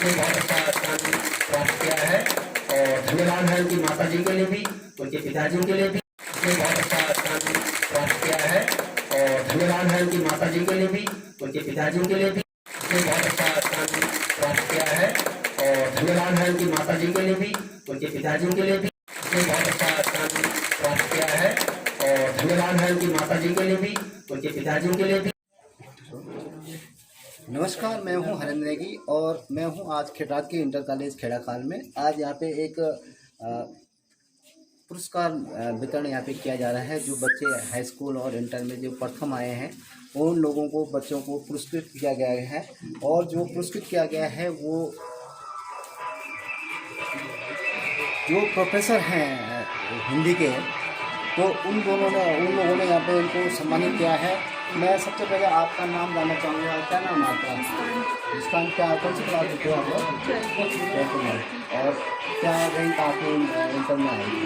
ने बहुत अच्छा स्थान प्राप्त किया है और धन्यवाद है उनकी माता जी के लिए भी, उनके पिताजी के लिए भी। उसने बहुत अच्छा स्थान प्राप्त किया है और धन्यवाद है उनकी माता जी के लिए भी, उनके पिताजी के लिए भी। उसने बहुत अच्छा स्थान प्राप्त किया है और धन्यवाद है उनकी माता जी के लिए भी, उनके पिताजी के लिए भी। उसने बहुत अच्छा स्थान प्राप्त किया है और धन्यवाद है उनकी माता जी के लिए भी, उनके पिताजी के लिए भी। नमस्कार, मैं हूं हरेंद्र नेगी और मैं हूं आज खेड़ात के इंटर कॉलेज खेड़ा खाल में। आज यहां पे एक पुरस्कार वितरण यहाँ पे किया जा रहा है। जो बच्चे हाई स्कूल और इंटर में जो प्रथम आए हैं उन लोगों को, बच्चों को पुरस्कृत किया गया है। और जो पुरस्कृत किया गया है वो जो प्रोफेसर हैं हिंदी के, तो उन लोगों ने यहाँ पे इनको सम्मानित किया है। मैं सबसे पहले आपका नाम जानना चाहूँगा, क्या नाम है आपका? मुस्कान। क्या कौन सी क्लास में आप लोग? 12th में। और क्या रैंक आपके इंटर में आएगी?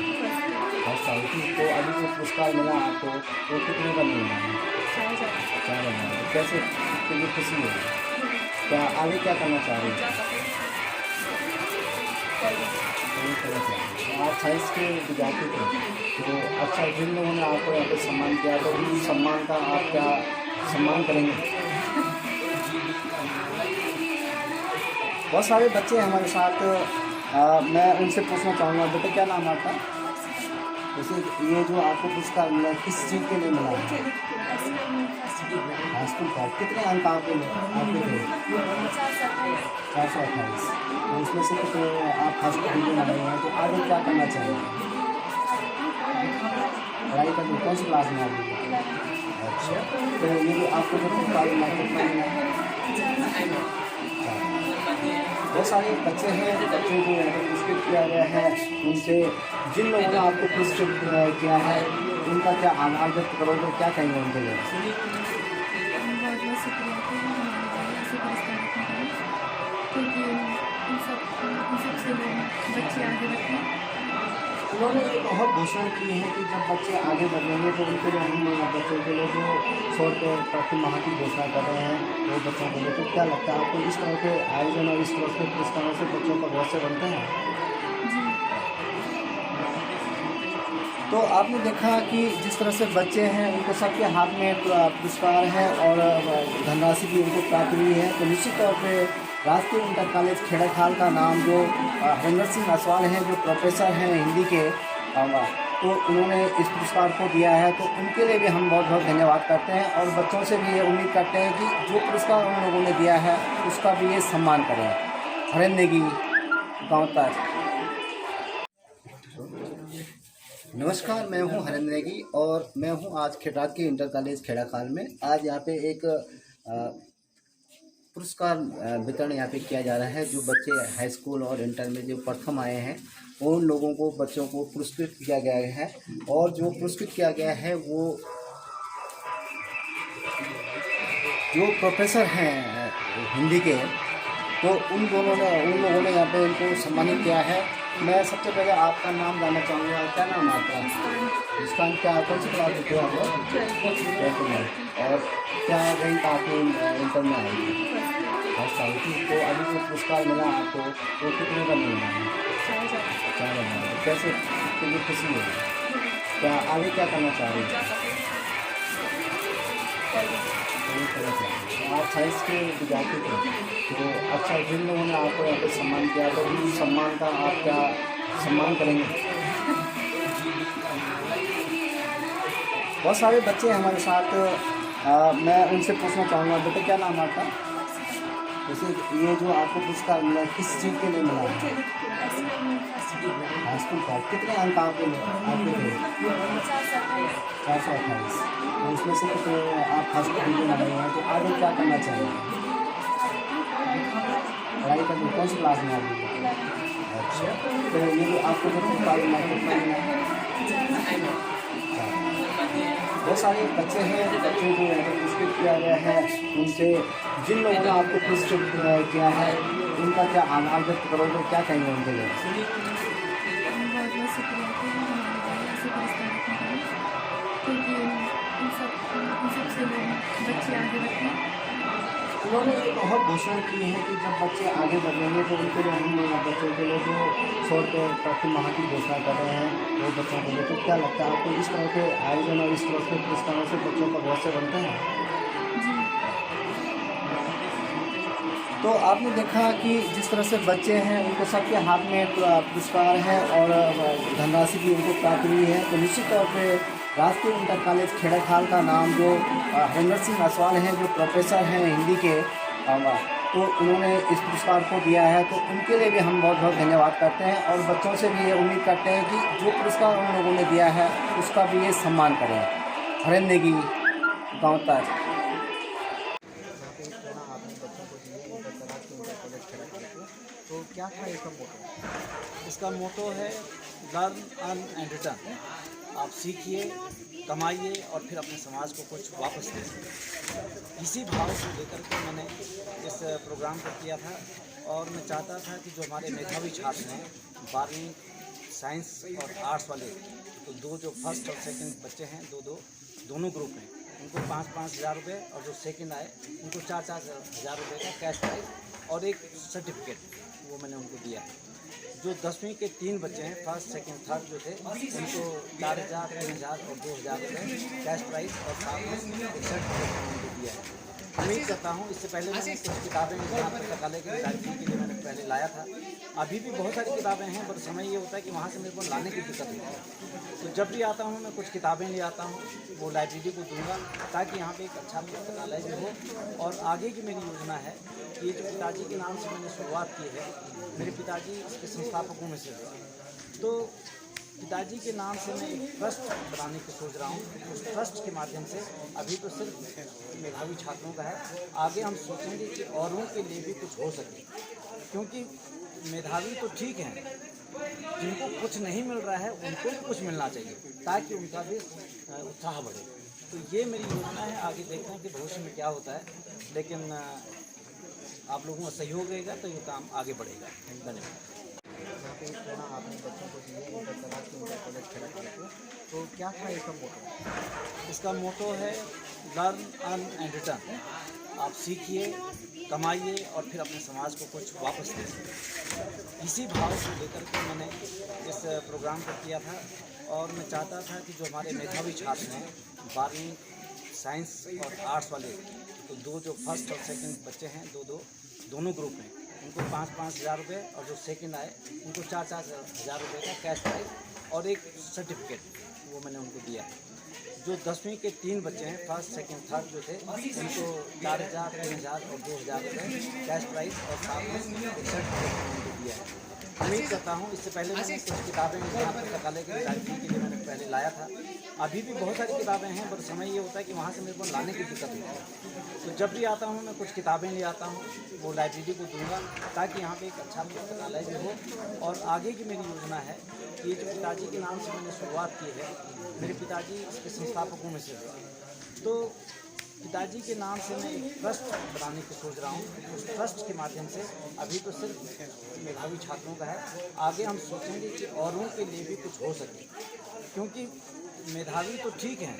फर्स्ट साल की। तो अभी जो पुरस्कार मिला आपको वो कितने का मिला है? 4 हज़ार। कैसे, कितनी खुशी है? क्या आगे क्या करना चाह रहे हैं? आप साइंस के विद्यार्थी थे, तो अच्छा, जिन लोगों ने आपको यहाँ पे सम्मान किया तो उन सम्मान का आप क्या सम्मान करेंगे? बहुत सारे बच्चे हमारे साथ, मैं उनसे पूछना चाहूँगा, बेटा क्या नाम आपका? जैसे ये जो आपको पुरस्कार मिला किस चीज़ के लिए मिला है? हाई स्कूल का। कितने अंक आपके थे? 428। तो उसमें से कितने आप फर्स्ट डिवीजन आए हैं? तो आगे क्या करना चाहिए? पढ़ाई करनी। कौन सी क्लास में आप? अच्छा, तो ये जो आपको जो पुरस्कार मिला कितना मिला? बहुत सारे बच्चे हैं, बच्चों को यहाँ पर पुरस्कृत किया गया है। उनसे जिन लोगों ने आपको पुरस्कृत किया है उनका क्या आभार व्यक्त करोगे, क्या कहेंगे उनके लिए? बहुत बहुत शुक्रिया कि हमारे ऐसे पुरस्कार रखने के लिए, क्योंकि इन सबसे बच्चे आगे बढ़ते। उन्होंने एक बहुत घोषणा की है कि जब बच्चे आगे बढ़ेंगे तो उनके लिए हम बच्चों के लिए जो 100 रुपये प्रति माह की घोषणा कर रहे हैं वो बच्चों के लिए। तो क्या लगता है आपको इस तरह के आयोजन और इस तरह के पुरस्कारों से बच्चों का भविष्य बनता है? तो आपने देखा कि जिस तरह से बच्चे हैं उनको सबके हाथ में पुरस्कार है और धनराशि भी उनको प्राप्त हुई है। तो निश्चित तौर पे राजकीय इंटर कॉलेज खेड़ा खाल का नाम जो हरेंद्र सिंह असवाल हैं, जो प्रोफेसर हैं हिंदी के, तो उन्होंने इस पुरस्कार को दिया है। तो उनके लिए भी हम बहुत बहुत धन्यवाद करते हैं और बच्चों से भी ये उम्मीद करते हैं कि जो पुरस्कार उन लोगों ने दिया है उसका भी ये सम्मान करें। हरेंद्र नेगी, गाँव तक। नमस्कार, मैं हूं हरेंद्र नेगी और मैं हूं आज खेड़ात के इंटर कॉलेज खेड़ा खाल में। आज यहाँ पे एक पुरस्कार वितरण यहाँ पे किया जा रहा है। जो बच्चे हाई स्कूल और इंटर में जो प्रथम आए हैं उन लोगों को, बच्चों को पुरस्कृत किया गया है। और जो पुरस्कृत किया गया है वो जो प्रोफेसर हैं हिंदी के, तो उन लोगों ने यहाँ पे इनको सम्मानित किया है। मैं सबसे पहले आपका नाम जानना चाहूँगा, क्या नाम है आपका? मुस्कान। क्या कौन सी क्लास में आप लोग? 12th में। और क्या रैंक आपके इंटर में आएगी? फर्स्ट साल की। तो अभी जो पुरस्कार मिला आपको वो कितने का मिला है? 4 हज़ार। कैसे, कितनी खुशी है? क्या आगे क्या करना चाह रहे हैं? आप साइंस के विद्यार्थी थे, तो अच्छा, जिन लोगों ने आपको यहाँ पे सम्मान किया तो उन सम्मान का आप क्या सम्मान करेंगे? बहुत सारे बच्चे हमारे साथ, मैं उनसे पूछना चाहूँगा, बेटा क्या नाम है आपका? जैसे ये जो आपको पुरस्कार मिला किस चीज़ के लिए मिला है? हाई स्कूल का। कितने अंक आपके थे? 428। तो उसमें से कितने आप फर्स्ट डिवीजन आए हैं? तो आगे क्या करना चाहिए? पढ़ाई करनी। कौन सी क्लास में आप? अच्छा, तो ये जो आपको जो पुरस्कार मिला कितना मिला? बहुत सारे बच्चे हैं, बच्चों को यहाँ पर पुरस्कृत किया गया है। उनसे जिन लोगों ने आपको पुरस्कृत किया है उनका क्या आभार व्यक्त करोगे, क्या कहेंगे उनके लिए? बहुत बहुत शुक्रिया कि हमारे ऐसे पुरस्कार रखने के लिए, क्योंकि इन सबसे बच्चे आगे बढ़ते हैं। उन्होंने एक और घोषणा की है कि जब बच्चे आगे बढ़ेंगे तो उनके लिए हम बच्चों के लिए जो 100 रुपये प्रति माह की घोषणा कर रहे हैं वो बच्चों के लिए। तो क्या लगता है आपको इस तरह के आयोजन और इस तरह के पुरस्कारों से बच्चों का भविष्य बनता है? जी। तो आपने देखा कि जिस तरह से बच्चे हैं उनके सबके हाथ में पुरस्कार है और धनराशि भी उनको प्राप्त हुई है। तो निश्चित तौर पे राजकीय इंटर कॉलेज खेड़ाखाल का नाम जो हरेंद्र सिंह असवाल हैं जो प्रोफेसर हैं हिंदी के, तो उन्होंने इस पुरस्कार को दिया है। तो उनके लिए भी हम बहुत बहुत धन्यवाद करते हैं और बच्चों से भी ये उम्मीद करते हैं कि जो पुरस्कार उन लोगों ने दिया है उसका भी ये सम्मान करें। हरेंद्र की गाँव तक तो क्या था इसका मोटो? इसका मोटो है लर्न अर्न एंड रिटर्न। आप सीखिए, कमाइए और फिर अपने समाज को कुछ वापस दीजिए। इसी भाव को लेकर के मैंने इस प्रोग्राम को किया था और मैं चाहता था कि जो हमारे मेधावी छात्र हैं 12वीं साइंस और आर्ट्स वाले, तो दो जो फर्स्ट और सेकंड बच्चे हैं दोनों ग्रुप हैं, उनको 5-5 हज़ार रुपये और जो सेकंड आए उनको 4-4 हज़ार रुपये का कैश प्राइज और एक सर्टिफिकेट वो मैंने उनको दिया है। जो 10वीं के 3 बच्चे हैं फर्स्ट सेकंड थर्ड जो थे उनको 4,000, 3,000 और 2,000 रुपये कैश प्राइज और साथ में एक सर्टिफिकेट उनको दिया है। उम्मीद करता हूँ इससे पहले मैंने कुछ किताबें यहाँ पुस्तकालय की लाइब्रेरी के लिए मैंने पहले लाया था। अभी भी बहुत सारी किताबें हैं पर समय ये होता है कि वहाँ से मेरे को लाने की दिक्कत होती है। तो जब भी आता हूँ मैं कुछ किताबें ले आता हूँ, वो लाइब्रेरी को दूंगा ताकि यहाँ पे एक अच्छा पुस्तकालय भी हो। और आगे की मेरी योजना है कि ये जो पिताजी के नाम से मैंने शुरुआत की है, मेरे पिताजी इसके संस्थापकों में से थे, तो पिताजी के नाम से मैं एक ट्रस्ट बनाने की सोच रहा हूँ। उस ट्रस्ट के माध्यम से अभी तो सिर्फ मेधावी छात्रों का है, आगे हम सोचेंगे कि औरों के लिए भी कुछ हो सके, क्योंकि मेधावी तो ठीक हैं, जिनको कुछ नहीं मिल रहा है उनको भी कुछ मिलना चाहिए ताकि उनका भी उत्साह बढ़े। तो ये मेरी योजना है। आगे देखते हैं कि भविष्य में क्या होता है, लेकिन आप लोगों का सहयोग रहेगा तो ये काम आगे बढ़ेगा। धन्यवाद। आपने बच्चों को दिए इंटर कॉलेज खेड़ाखाल, तो क्या था इसका मोटो? इसका मोटो है लर्न अर्न एंड रिटर्न। आप सीखिए, कमाइए और फिर अपने समाज को कुछ वापस दीजिए। इसी भाव को लेकर के मैंने इस प्रोग्राम को किया था और मैं चाहता था कि जो हमारे मेधावी छात्र हैं 12वीं साइंस और आर्ट्स वाले, तो दो जो फर्स्ट और सेकंड बच्चे हैं दोनों ग्रुप हैं, उनको 5-5 हज़ार रुपये और जो सेकंड आए उनको 4-4 हज़ार रुपये का कैश प्राइज और एक सर्टिफिकेट वो मैंने उनको दिया है। जो 10वीं के 3 बच्चे हैं फर्स्ट सेकंड थर्ड जो थे उनको 4,000, 3,000 और 2,000 रुपये कैश प्राइज और साथ में एक सर्टिफिकेट उनको दिया है। उम्मीद करता हूँ इससे पहले मैंने कुछ किताबें यहाँ पुस्तकालय की लाइब्रेरी के लिए मैंने पहले लाया था। अभी भी बहुत सारी किताबें हैं पर समय ये होता है कि वहाँ से मेरे को लाने की दिक्कत होती है। तो जब भी आता हूँ मैं कुछ किताबें ले आता हूँ, वो लाइब्रेरी को दूंगा ताकि यहाँ पे एक अच्छा पुस्तकालय भी हो। और आगे की मेरी योजना है कि ये जो पिताजी के नाम से मैंने शुरुआत की है, मेरे पिताजी इसके संस्थापकों में से थे, तो पिताजी के नाम से मैं एक ट्रस्ट बनाने की सोच रहा हूँ। उस ट्रस्ट के माध्यम से अभी तो सिर्फ मेधावी छात्रों का है, आगे हम सोचेंगे कि औरों के लिए भी कुछ हो सके, क्योंकि मेधावी तो ठीक हैं,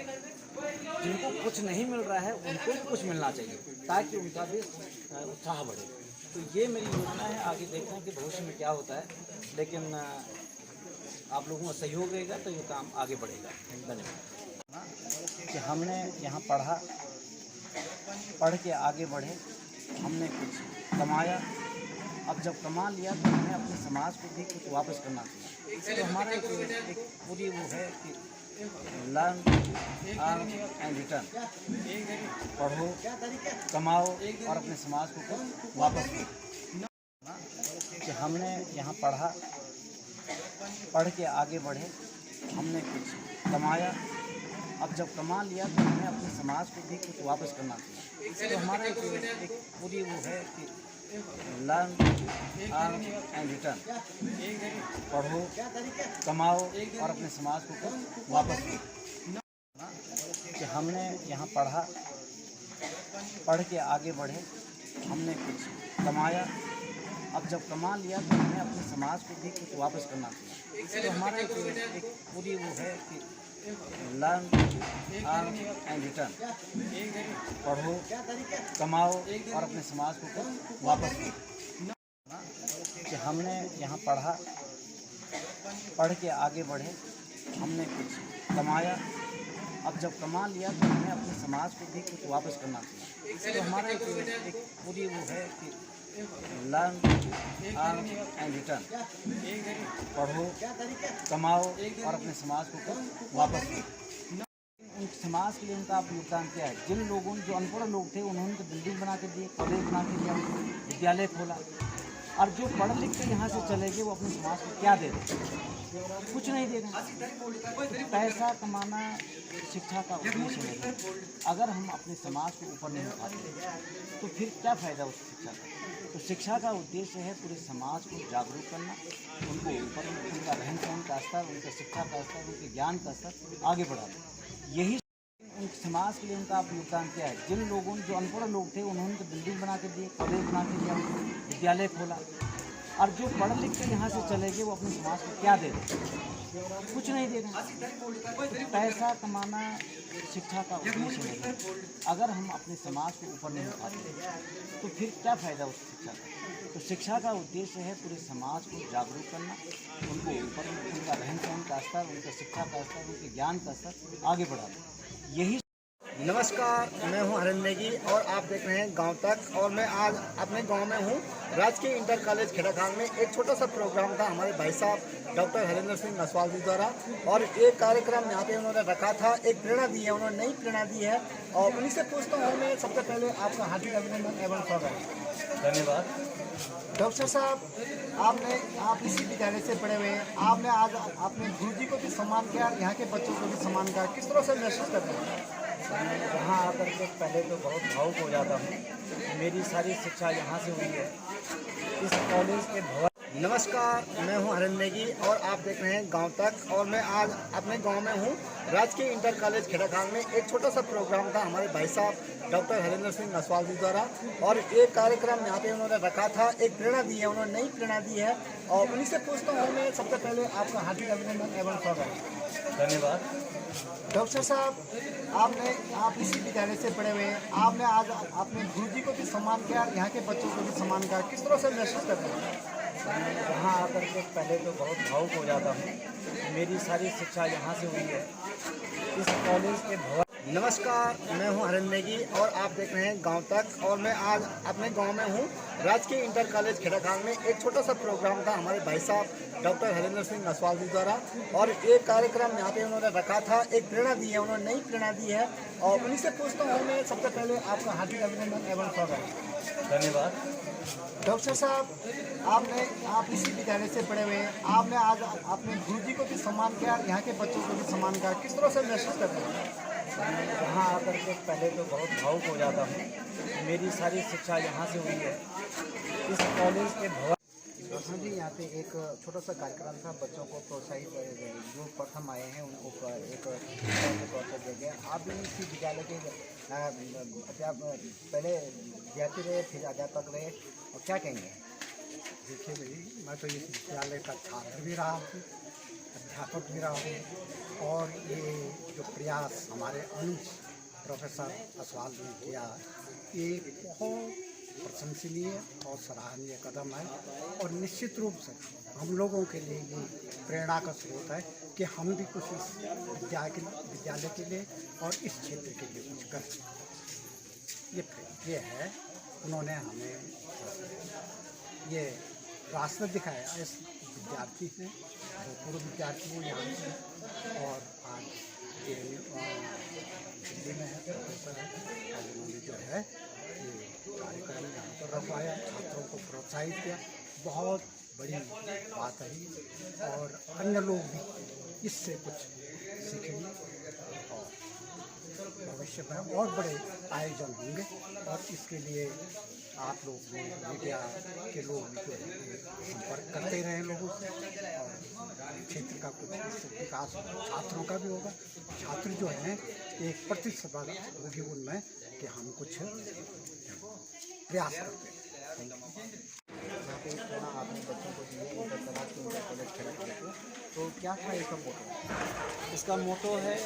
जिनको कुछ नहीं मिल रहा है उनको भी कुछ मिलना चाहिए ताकि उनका भी उत्साह बढ़े। तो ये मेरी योजना है। आगे देखते हैं कि भविष्य में क्या होता है, लेकिन आप लोगों का सहयोग रहेगा तो ये काम आगे बढ़ेगा। धन्यवाद। कि हमने यहाँ पढ़ के आगे बढ़े, हमने कुछ कमाया, अब जब कमा लिया तो हमें अपने समाज को भी कुछ वापस करना चाहिए। तो हमारा एक पूरी वो है कि लर्न अर्न एंड रिटर्न, पढ़ो, कमाओ और अपने समाज को कुछ वापस दो। कि हमने यहाँ पढ़ के आगे बढ़े, हमने कुछ कमाया, अब जब कमा लिया तो हमें अपने समाज को भी कुछ वापस करना चाहिए। तो हमारा एक पूरी वो है कि लर्न अर्न एंड रिटर्न, पढ़ो, कमाओ और अपने समाज को कुछ वापस दो। कि हमने यहाँ पढ़ के आगे बढ़े, हमने कुछ कमाया, अब जब कमा लिया तो हमें अपने समाज को भी कुछ वापस करना चाहिए। तो हमारा एक पूरी वो है कि लर्न अर्न एंड रिटर्न। पढ़ो, कमाओ और अपने समाज को कुछ वापस दो। कि हमने यहाँ पढ़ा, पढ़ के आगे बढ़े, हमने कुछ कमाया, अब जब कमा लिया तो हमें अपने समाज को भी कुछ वापस करना चाहिए। तो हमारा एक पूरी वो है कि लर्न अर्न एंड रिटर्न। पढ़ो, कमाओ और अपने समाज को कुछ वापस दो। उन समाज के लिए उनका आप योगदान क्या है? जिन लोगों, जो अनपढ़ लोग थे, उन्होंने तो बिल्डिंग बना के दिए, कॉलेज बना के दिया, विद्यालय खोला, और जो पढ़ लिख के यहाँ से चले गए वो अपने समाज को क्या दे रहे? कुछ नहीं दे रहे। पैसा कमाना शिक्षा का उद्देश्य नहीं है। अगर हम अपने समाज को ऊपर नहीं उठाते तो फिर क्या फ़ायदा उस शिक्षा का? तो शिक्षा का उद्देश्य है पूरे समाज को जागरूक करना, उनको ऊपर, उनका रहन सहन का स्तर, उनका शिक्षा का स्तर, उनके ज्ञान का स्तर आगे बढ़ाना। यही उन समाज के लिए उनका आप योगदान क्या है? जिन लोगों, जो अनपढ़ लोग थे, उन्होंने तो बिल्डिंग बना के दिए, कॉलेज बना के दिया, विद्यालय खोला, और जो पढ़ लिख के यहाँ से चले गए वो अपने समाज को क्या दे रहे? कुछ नहीं दे रहे। पैसा कमाना शिक्षा का उद्देश्य नहीं है। अगर हम अपने समाज को ऊपर नहीं उठाते तो फिर क्या फ़ायदा उस शिक्षा का? तो शिक्षा का उद्देश्य है पूरे समाज को जागरूक करना, उनको ऊपर, उनका रहन सहन का स्तर, उनका शिक्षा का स्तर, उनके ज्ञान का स्तर आगे बढ़ाना। यही। नमस्कार, मैं हूं हरेंद्र नेगी और आप देख रहे हैं गांव तक। और मैं आज अपने गांव में हूं। राजकीय इंटर कॉलेज खेड़ाखाल में एक छोटा सा प्रोग्राम था हमारे भाई साहब डॉक्टर हरेंद्र सिंह नसवाल जी द्वारा, और एक कार्यक्रम यहाँ पे उन्होंने रखा था, एक प्रेरणा दी है, उन्होंने नई प्रेरणा दी है। और उन्हीं से पूछता हूँ मैं सबसे पहले आपका हार्दिक अभिनंदन एवं स्वागत। धन्यवाद। डॉक्टर साहब, आप इसी विद्यालय से पढ़े हुए हैं, आपने आज अपने गुरुजी को भी सम्मान किया, यहाँ के बच्चों को भी सम्मान किया, किस तरह से महसूस कर रहे हैं? यहाँ आकर के पहले तो बहुत भावुक हो जाता हूँ। मेरी सारी शिक्षा यहाँ से हुई है, इस कॉलेज के भवन। नमस्कार, मैं हूं हरेंद्र नेगी और आप देख रहे हैं गांव तक। और मैं आज अपने गांव में हूं। राजकीय इंटर कॉलेज खेड़ाखाल में एक छोटा सा प्रोग्राम था हमारे भाई साहब डॉक्टर हरेंद्र सिंह नसवाल जी द्वारा, और एक कार्यक्रम यहाँ पे उन्होंने रखा था, एक प्रेरणा दी है, उन्होंने नई प्रेरणा दी है। और उन्हीं से पूछता हूँ मैं सबसे पहले आपका हार्दिक अभिनंदन एवं स्वागत। धन्यवाद। डॉक्टर साहब, आप इसी विद्यालय से पढ़े हुए हैं, आपने आज अपने गुरुजी को भी सम्मान किया, यहाँ के बच्चों को भी सम्मान किया, किस तरह से महसूस कर रहे हैं? यहाँ आकर के पहले तो बहुत भावुक हो जाता हूँ। मेरी सारी शिक्षा यहाँ से हुई है, इस कॉलेज के भवन। नमस्कार, मैं हूं हरेंद्र नेगी और आप देख रहे हैं गांव तक। और मैं आज अपने गांव में हूं। राजकीय इंटर कॉलेज खेड़ाखाल में एक छोटा सा प्रोग्राम था हमारे भाई साहब डॉक्टर हरेंद्र सिंह नसवाल जी द्वारा, और एक कार्यक्रम यहाँ पे उन्होंने रखा था, एक प्रेरणा दी है, उन्होंने नई प्रेरणा दी है। और उन्हीं से पूछता हूँ मैं सबसे पहले आपका हार्दिक अभिनंदन एवं स्वागत। धन्यवाद। डॉक्टर साहब, आप इसी विद्यालय से पढ़े हुए हैं, आपने आज अपने गुरुजी को भी सम्मान किया, यहाँ के बच्चों को भी सम्मान किया, किस तरह से महसूस कर रहे हैं? यहाँ आकर के पहले तो बहुत भावुक हो जाता हूँ। मेरी सारी शिक्षा यहाँ से हुई है, इस कॉलेज के भवन। हाँ जी, यहाँ पे एक छोटा सा कार्यक्रम था, बच्चों को प्रोत्साहित, जो प्रथम आए हैं उनको एक के तौर पर दिया गया। आप भी इसी विद्यालय के पहले विद्यार्थी रहे, फिर अध्यापक रहे, और क्या कहेंगे? देखिए भाई, मैं तो इस विद्यालय का छात्र भी रहा हूँ, अध्यापक भी रहा हूँ, और ये जो प्रयास हमारे अनुज प्रोफेसर नसवाल ने किया, ये बहुत प्रशंसनीय और सराहनीय कदम है। और निश्चित रूप से हम लोगों के लिए ये प्रेरणा का स्रोत है कि हम भी कुछ इस विद्यालय के लिए और इस क्षेत्र के लिए कुछ करें। ये है, उन्होंने हमें ये रास्ता दिखाया। इस विद्यार्थी ने, जो पूर्व विद्यार्थी हैं यहाँ से, और आज ये दिल्ली में है, प्रोफेसर है, और उन्होंने जो है ये कार्यक्रम यहाँ पर रखवाया, छात्रों को प्रोत्साहित किया, बहुत बड़ी बात है। और अन्य लोग भी इससे कुछ सीखेंगे और भविष्य में और बड़े आयोजन होंगे। और इसके लिए आप लोग भी, मीडिया के लोग भी जो संपर्क करते रहें लोगों से, और क्षेत्र का कुछ विकास छात्रों का भी होगा। छात्र जो हैं एक प्रतिस्पर्धा होगी उनमें कि हम कुछ प्रयास करते हैं। के प्रेरणा आपने बच्चों को दी है इंटर तलाक के इंटर कॉलेज खड़े करके, तो क्या था इसका मोटो? इसका मोटो है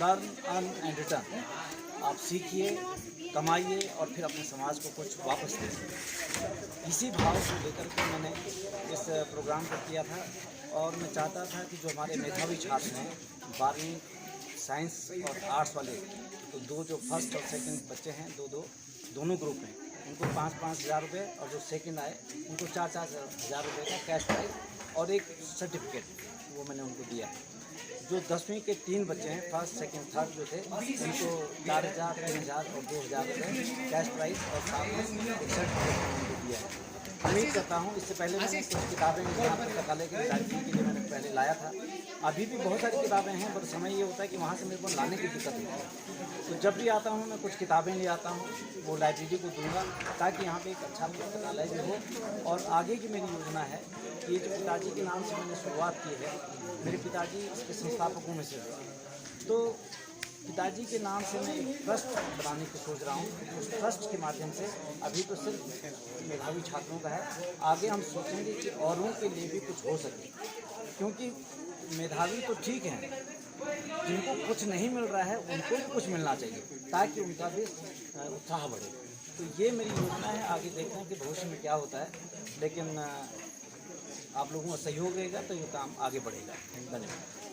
लर्न अर्न एंड रिटर्न। आप सीखिए, कमाइए और फिर अपने समाज को कुछ वापस दीजिए। इसी भाव को लेकर के मैंने इस प्रोग्राम को किया था और मैं चाहता था कि जो हमारे मेधावी छात्र हैं 12वीं साइंस और आर्ट्स वाले, तो दो जो फर्स्ट और सेकंड बच्चे हैं, दोनों ग्रुप हैं, उनको 5-5 हज़ार रुपये और जो सेकंड आए उनको 4-4 हज़ार रुपये का कैश प्राइज और एक सर्टिफिकेट वो मैंने उनको दिया है। जो 10वीं के 3 बच्चे हैं फर्स्ट सेकंड थर्ड जो थे उनको 4,000, 3,000 और 2,000 रुपये कैश प्राइज और साथ में एक सर्टिफिकेट उनको दिया है। उम्मीद करता हूँ, इससे पहले मैंने कुछ किताबें यहाँ पुस्तकालय के विद्यार्थियों के लिए मैंने पहले लाया था। अभी भी बहुत सारी किताबें हैं, पर समय ये होता है कि वहाँ से मेरे को लाने की दिक्कत होती है। तो जब भी आता हूँ मैं कुछ किताबें ले आता हूँ, वो लाइब्रेरी को दूंगा ताकि यहाँ पे एक अच्छा पुस्तकालय भी हो। और आगे की मेरी योजना है कि ये जो पिताजी के नाम से मैंने शुरुआत की है, मेरे पिताजी इसके संस्थापकों में से थे, तो पिताजी के नाम से मैं एक ट्रस्ट बनाने की सोच रहा हूँ। उस ट्रस्ट के माध्यम से अभी तो सिर्फ मेधावी छात्रों का है, आगे हम सोचेंगे कि औरों के लिए भी कुछ हो सके, क्योंकि मेधावी तो ठीक हैं, जिनको कुछ नहीं मिल रहा है उनको भी कुछ मिलना चाहिए ताकि उनका भी उत्साह बढ़े। तो ये मेरी योजना है, आगे देखते हैं कि भविष्य में क्या होता है, लेकिन आप लोगों का सहयोग रहेगा तो ये काम आगे बढ़ेगा। धन्यवाद।